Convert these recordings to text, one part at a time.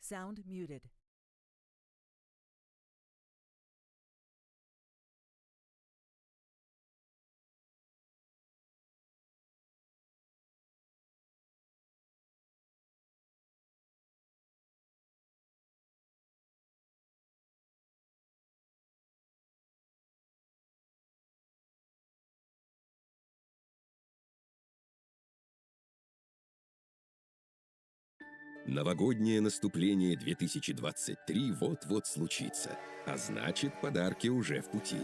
Sound muted. Новогоднее наступление 2023 вот-вот случится, а значит, подарки уже в пути.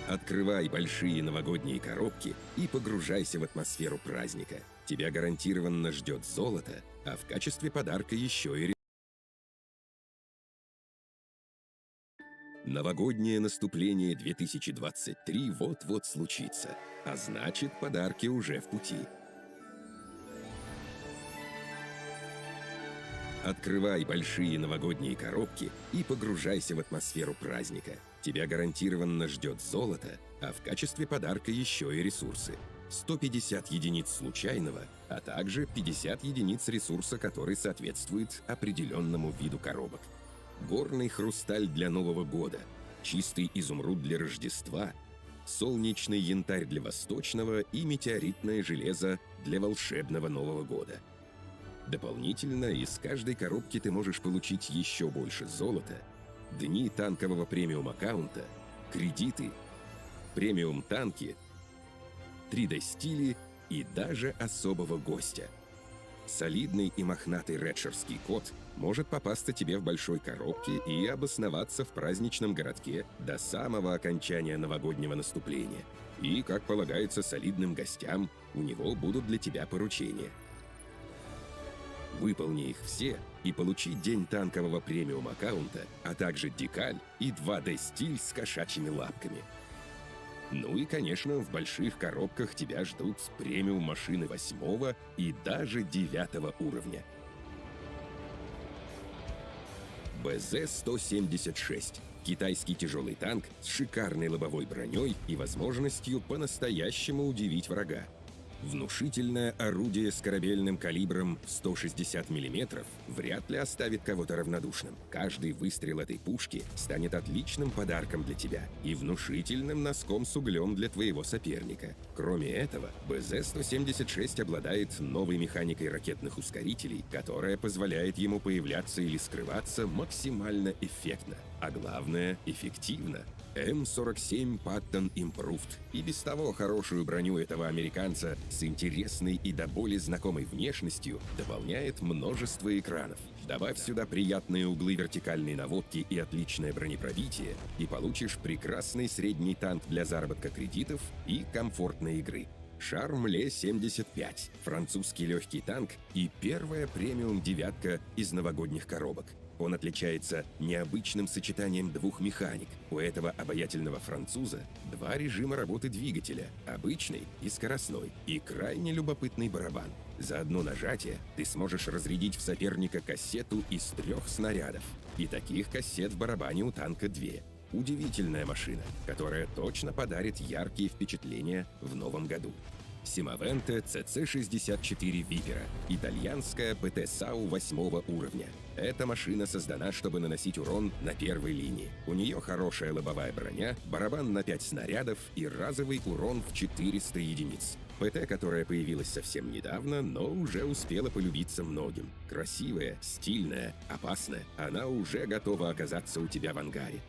Открывай большие новогодние коробки и погружайся в атмосферу праздника. Тебя гарантированно ждет золото, а в качестве подарка еще и Новогоднее наступление 2023 вот-вот случится, а значит, подарки уже в пути. Открывай большие новогодние коробки и погружайся в атмосферу праздника. Тебя гарантированно ждет золото, а в качестве подарка еще и ресурсы. 150 единиц случайного, а также 50 единиц ресурса, который соответствует определенному виду коробок. Горный хрусталь для Нового года, чистый изумруд для Рождества, солнечный янтарь для Восточного и метеоритное железо для волшебного Нового года. Дополнительно из каждой коробки ты можешь получить еще больше золота, дни танкового премиум-аккаунта, кредиты, премиум-танки, 3D-стили и даже особого гостя. Солидный и мохнатый редшерский кот может попасться тебе в большой коробке и обосноваться в праздничном городке до самого окончания новогоднего наступления. И, как полагается солидным гостям, у него будут для тебя поручения. Выполни их все и получи день танкового премиум-аккаунта, а также декаль и 2D-стиль с кошачьими лапками. Ну и, конечно, в больших коробках тебя ждут премиум-машины 8 и даже 9 уровня. БЗ-176 – китайский тяжелый танк с шикарной лобовой броней и возможностью по-настоящему удивить врага. Внушительное орудие с корабельным калибром в 160 мм вряд ли оставит кого-то равнодушным. Каждый выстрел этой пушки станет отличным подарком для тебя и внушительным носком с углем для твоего соперника. Кроме этого, БЗ-176 обладает новой механикой ракетных ускорителей, которая позволяет ему появляться или скрываться максимально эффектно, а главное – эффективно. М47 Patton Improved и без того хорошую броню этого американца с интересной и до боли знакомой внешностью дополняет множество экранов. Добавь сюда приятные углы вертикальной наводки и отличное бронепробитие, и получишь прекрасный средний танк для заработка кредитов и комфортной игры. Шармле-75 – французский легкий танк и первая премиум-девятка из новогодних коробок. Он отличается необычным сочетанием двух механик. У этого обаятельного француза два режима работы двигателя – обычный и скоростной, и крайне любопытный барабан. За одно нажатие ты сможешь разрядить в соперника кассету из 3 снарядов. И таких кассет в барабане у танка 2. Удивительная машина, которая точно подарит яркие впечатления в новом году. Симавенте CC64 Vipera – итальянская ПТ-САУ 8 уровня. Эта машина создана, чтобы наносить урон на первой линии. У нее хорошая лобовая броня, барабан на 5 снарядов и разовый урон в 400 единиц. ПТ, которая появилась совсем недавно, но уже успела полюбиться многим. Красивая, стильная, опасная, она уже готова оказаться у тебя в ангаре.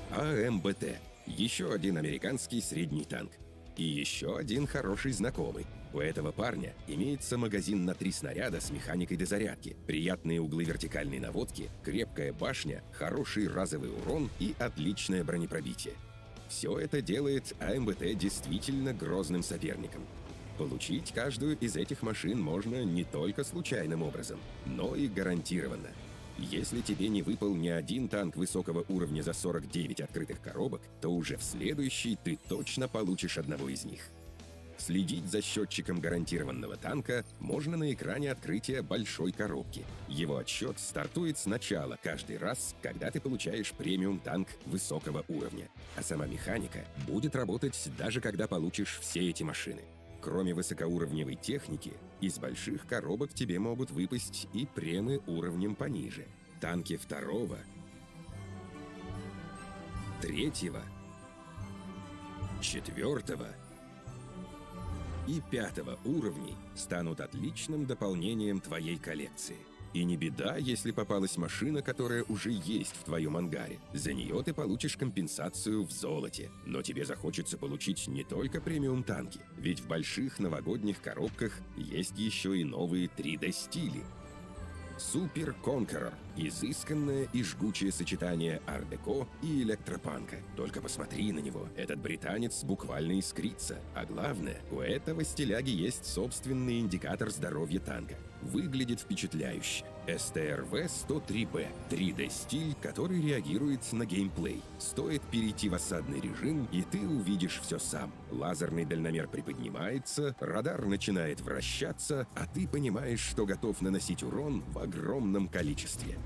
АМБТ – еще один американский средний танк. И еще один хороший знакомый. У этого парня имеется магазин на 3 снаряда с механикой дозарядки, приятные углы вертикальной наводки, крепкая башня, хороший разовый урон и отличное бронепробитие. Все это делает АМБТ действительно грозным соперником. Получить каждую из этих машин можно не только случайным образом, но и гарантированно. Если тебе не выпал ни один танк высокого уровня за 49 открытых коробок, то уже в следующий ты точно получишь одного из них. Следить за счетчиком гарантированного танка можно на экране открытия большой коробки. Его отсчет стартует сначала каждый раз, когда ты получаешь премиум-танк высокого уровня. А сама механика будет работать даже когда получишь все эти машины. Кроме высокоуровневой техники, из больших коробок тебе могут выпасть и премы уровнем пониже. Танки второго, третьего, четвертого и пятого уровней станут отличным дополнением твоей коллекции. И не беда, если попалась машина, которая уже есть в твоем ангаре. За нее ты получишь компенсацию в золоте. Но тебе захочется получить не только премиум-танки, ведь в больших новогодних коробках есть еще и новые 3D-стили. Супер Конкерор – изысканное и жгучее сочетание ар-деко и электропанка. Только посмотри на него, этот британец буквально искрится. А главное, у этого стиляги есть собственный индикатор здоровья танка. Выглядит впечатляюще. СТРВ-103Б – 3D-стиль, который реагирует на геймплей. Стоит перейти в осадный режим, и ты увидишь все сам. Лазерный дальномер приподнимается, радар начинает вращаться, а ты понимаешь, что готов наносить урон в огромном количестве.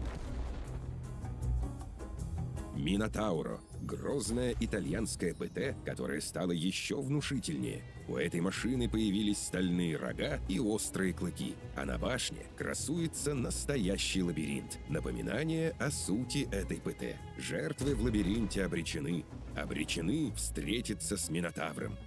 Минотауро – грозная итальянская ПТ, которая стала еще внушительнее. У этой машины появились стальные рога и острые клыки, а на башне красуется настоящий лабиринт. Напоминание о сути этой ПТ. Жертвы в лабиринте обречены. Обречены встретиться с Минотавром.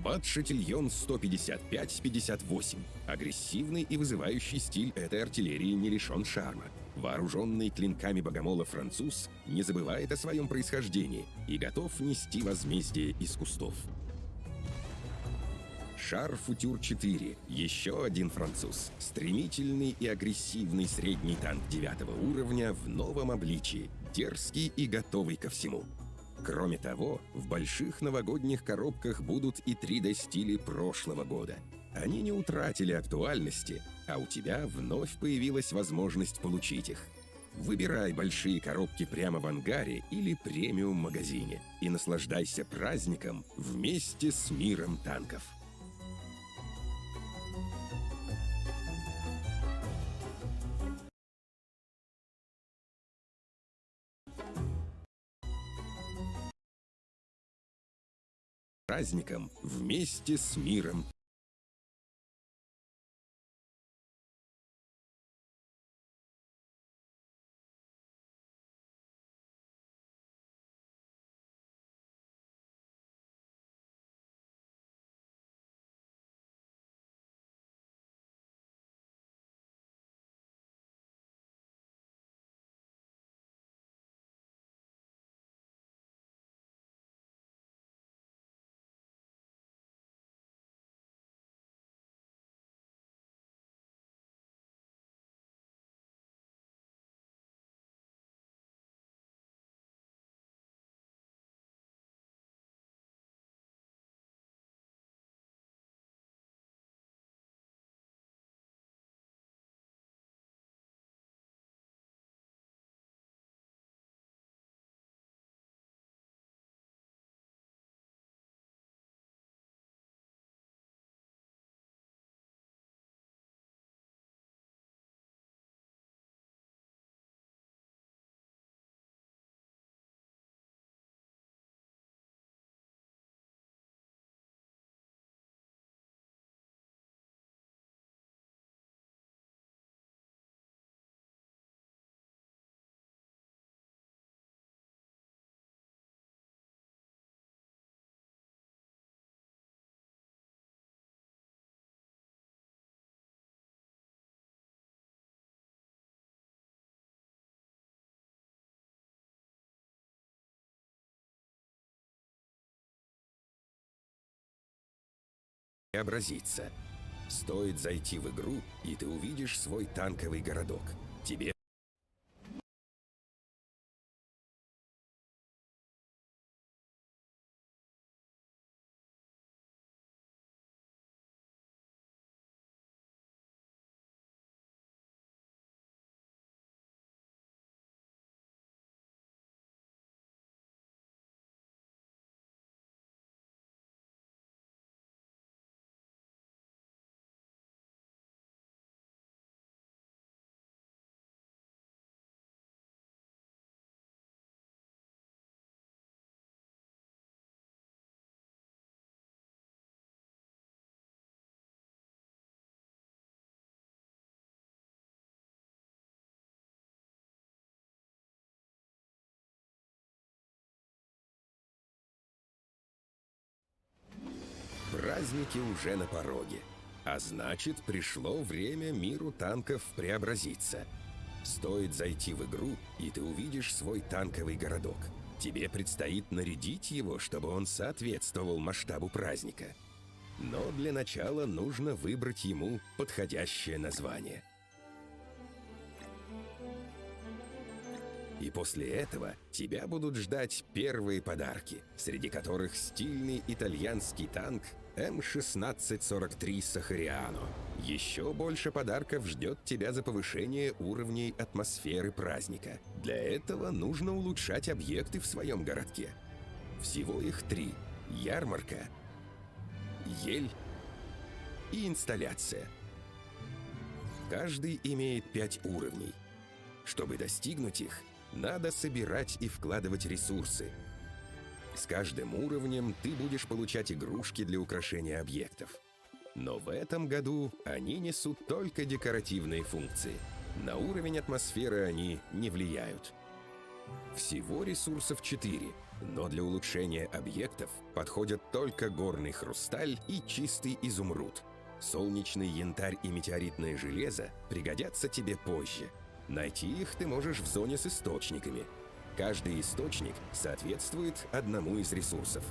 Бат-шатильон 155-58. Агрессивный и вызывающий стиль этой артиллерии не лишен шарма. Вооруженный клинками богомола француз не забывает о своем происхождении и готов нести возмездие из кустов. Шар Футюр-4 – еще один француз. Стремительный и агрессивный средний танк 9 уровня в новом обличии, дерзкий и готовый ко всему. Кроме того, в больших новогодних коробках будут и 3D-стили прошлого года. Они не утратили актуальности, а у тебя вновь появилась возможность получить их. Выбирай большие коробки прямо в ангаре или премиум-магазине и наслаждайся праздником вместе с миром танков. Праздником вместе с миром. Преобразиться. Стоит зайти в игру, и ты увидишь свой танковый городок. Тебе праздники уже на пороге. А значит, пришло время миру танков преобразиться. Стоит зайти в игру, и ты увидишь свой танковый городок. Тебе предстоит нарядить его, чтобы он соответствовал масштабу праздника. Но для начала нужно выбрать ему подходящее название. И после этого тебя будут ждать первые подарки, среди которых стильный итальянский танк М1643 Сахариано. Еще больше подарков ждет тебя за повышение уровней атмосферы праздника. Для этого нужно улучшать объекты в своем городке. Всего их 3: ярмарка, ель и инсталляция. Каждый имеет 5 уровней. Чтобы достигнуть их, надо собирать и вкладывать ресурсы. С каждым уровнем ты будешь получать игрушки для украшения объектов. Но в этом году они несут только декоративные функции. На уровень атмосферы они не влияют. Всего ресурсов 4, но для улучшения объектов подходят только горный хрусталь и чистый изумруд. Солнечный янтарь и метеоритное железо пригодятся тебе позже. Найти их ты можешь в зоне с источниками. Каждый источник соответствует одному из ресурсов.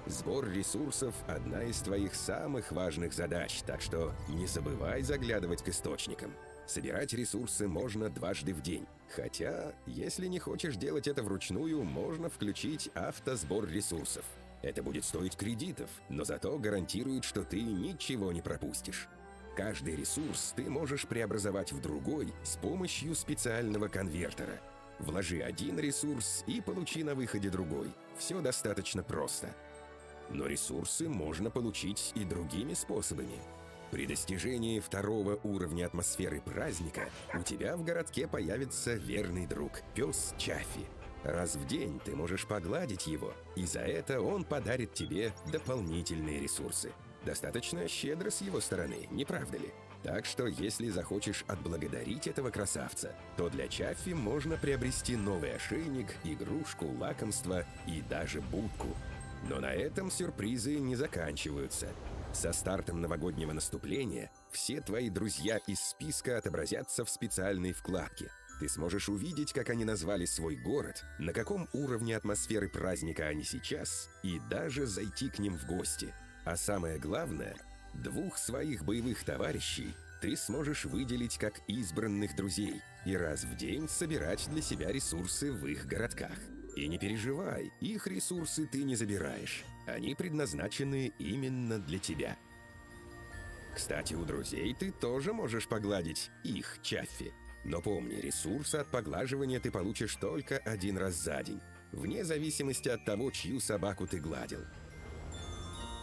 Сбор ресурсов – одна из твоих самых важных задач, так что не забывай заглядывать к источникам. Собирать ресурсы можно дважды в день. Хотя, если не хочешь делать это вручную, можно включить автосбор ресурсов. Это будет стоить кредитов, но зато гарантирует, что ты ничего не пропустишь. Каждый ресурс ты можешь преобразовать в другой с помощью специального конвертера. Вложи один ресурс и получи на выходе другой. Все достаточно просто. Но ресурсы можно получить и другими способами. При достижении 2-го уровня атмосферы праздника у тебя в городке появится верный друг – пес Чаффи. Раз в день ты можешь погладить его, и за это он подарит тебе дополнительные ресурсы. Достаточно щедро с его стороны, не правда ли? Так что, если захочешь отблагодарить этого красавца, то для Чаффи можно приобрести новый ошейник, игрушку, лакомство и даже будку. Но на этом сюрпризы не заканчиваются. Со стартом новогоднего наступления все твои друзья из списка отобразятся в специальной вкладке. Ты сможешь увидеть, как они назвали свой город, на каком уровне атмосферы праздника они сейчас, и даже зайти к ним в гости. А самое главное, 2 своих боевых товарищей ты сможешь выделить как избранных друзей и раз в день собирать для себя ресурсы в их городках. И не переживай, их ресурсы ты не забираешь. Они предназначены именно для тебя. Кстати, у друзей ты тоже можешь погладить их, Чаффи. Но помни, ресурсы от поглаживания ты получишь только 1 раз за день, вне зависимости от того, чью собаку ты гладил.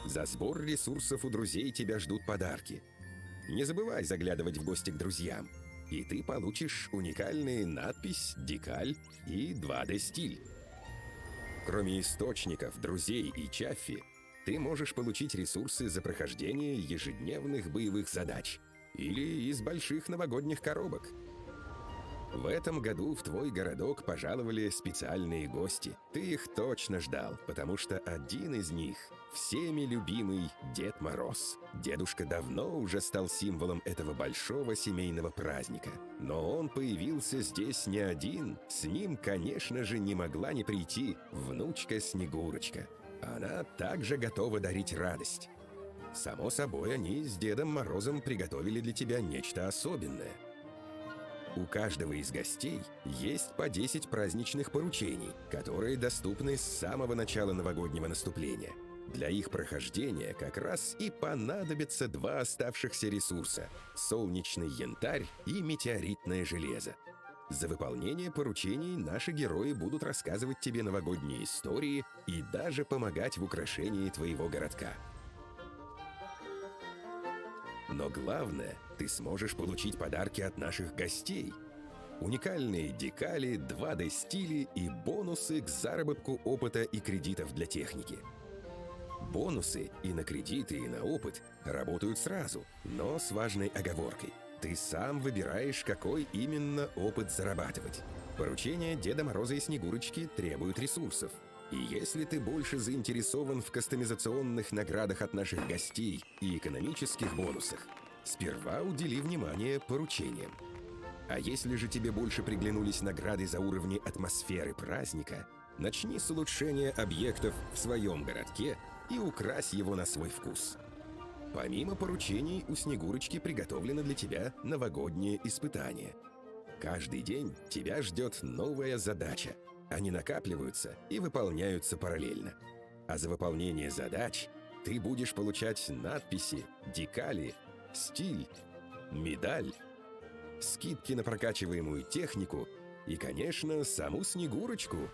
За сбор ресурсов у друзей тебя ждут подарки. Не забывай заглядывать в гости к друзьям, и ты получишь уникальные надпись, декаль и 2D-стиль. Кроме источников, друзей и Чаффи, ты можешь получить ресурсы за прохождение ежедневных боевых задач или из больших новогодних коробок. В этом году в твой городок пожаловали специальные гости. Ты их точно ждал, потому что один из них – всеми любимый Дед Мороз. Дедушка давно уже стал символом этого большого семейного праздника. Но он появился здесь не один. С ним, конечно же, не могла не прийти внучка Снегурочка. Она также готова дарить радость. Само собой, они с Дедом Морозом приготовили для тебя нечто особенное. У каждого из гостей есть по 10 праздничных поручений, которые доступны с самого начала новогоднего наступления. Для их прохождения как раз и понадобятся 2 оставшихся ресурса – солнечный янтарь и метеоритное железо. За выполнение поручений наши герои будут рассказывать тебе новогодние истории и даже помогать в украшении твоего городка. Но главное, ты сможешь получить подарки от наших гостей. Уникальные декали, 2D-стили и бонусы к заработку опыта и кредитов для техники. Бонусы и на кредиты, и на опыт работают сразу, но с важной оговоркой. Ты сам выбираешь, какой именно опыт зарабатывать. Поручения Деда Мороза и Снегурочки требуют ресурсов. И если ты больше заинтересован в кастомизационных наградах от наших гостей и экономических бонусах, сперва удели внимание поручениям. А если же тебе больше приглянулись награды за уровни атмосферы праздника, начни с улучшения объектов в своем городке и укрась его на свой вкус. Помимо поручений, у Снегурочки приготовлено для тебя новогоднее испытание. Каждый день тебя ждет новая задача. Они накапливаются и выполняются параллельно. А за выполнение задач ты будешь получать надписи, декали, стиль, медаль, скидки на прокачиваемую технику и, конечно, саму Снегурочку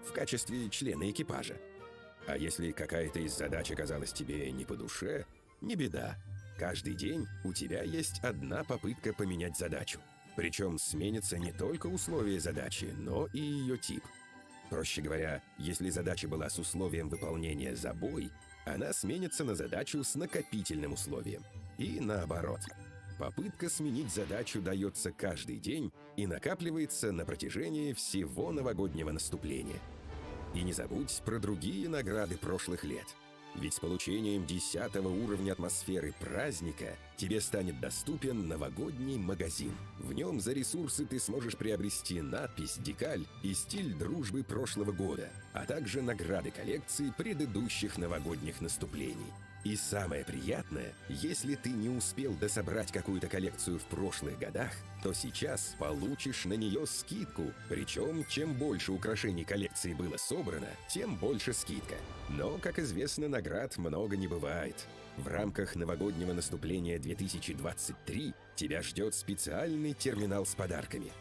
в качестве члена экипажа. А если какая-то из задач оказалась тебе не по душе, не беда. Каждый день у тебя есть одна попытка поменять задачу. Причем сменятся не только условия задачи, но и ее тип. Проще говоря, если задача была с условием выполнения за бой, она сменится на задачу с накопительным условием. И наоборот. Попытка сменить задачу дается каждый день и накапливается на протяжении всего новогоднего наступления. И не забудь про другие награды прошлых лет. Ведь с получением 10 уровня атмосферы праздника тебе станет доступен новогодний магазин. В нем за ресурсы ты сможешь приобрести надпись, декаль и стиль дружбы прошлого года, а также награды коллекции предыдущих новогодних наступлений. И самое приятное, если ты не успел дособрать какую-то коллекцию в прошлых годах, то сейчас получишь на нее скидку. Причем, чем больше украшений коллекции было собрано, тем больше скидка. Но, как известно, наград много не бывает. В рамках новогоднего наступления 2023 тебя ждет специальный терминал с подарками.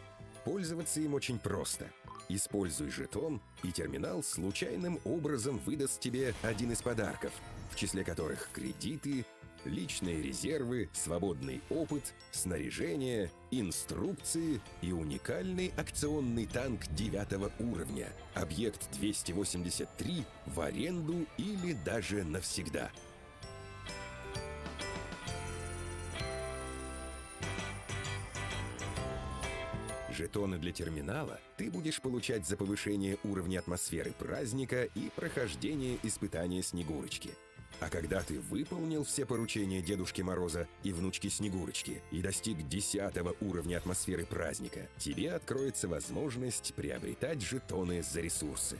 Пользоваться им очень просто. Используй жетон, и терминал случайным образом выдаст тебе один из подарков, в числе которых кредиты, личные резервы, свободный опыт, снаряжение, инструкции и уникальный акционный танк 9 уровня, объект 283 в аренду или даже навсегда. Жетоны для терминала ты будешь получать за повышение уровня атмосферы праздника и прохождение испытания Снегурочки. А когда ты выполнил все поручения Дедушки Мороза и внучки Снегурочки и достиг 10 уровня атмосферы праздника, тебе откроется возможность приобретать жетоны за ресурсы.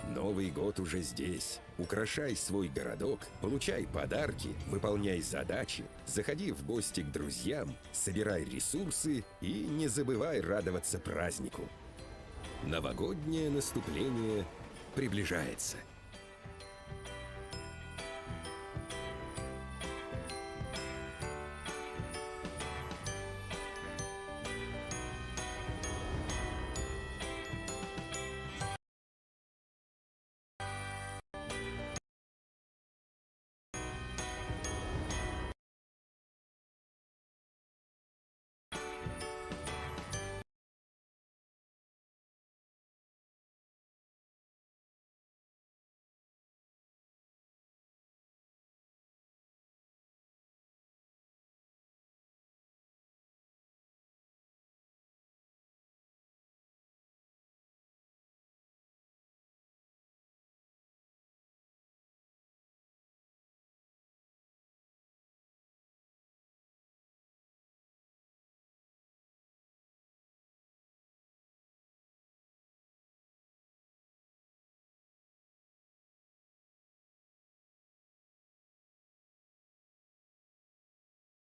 Новый год уже здесь. Украшай свой городок, получай подарки, выполняй задачи, заходи в гости к друзьям, собирай ресурсы и не забывай радоваться празднику. Новогоднее наступление приближается.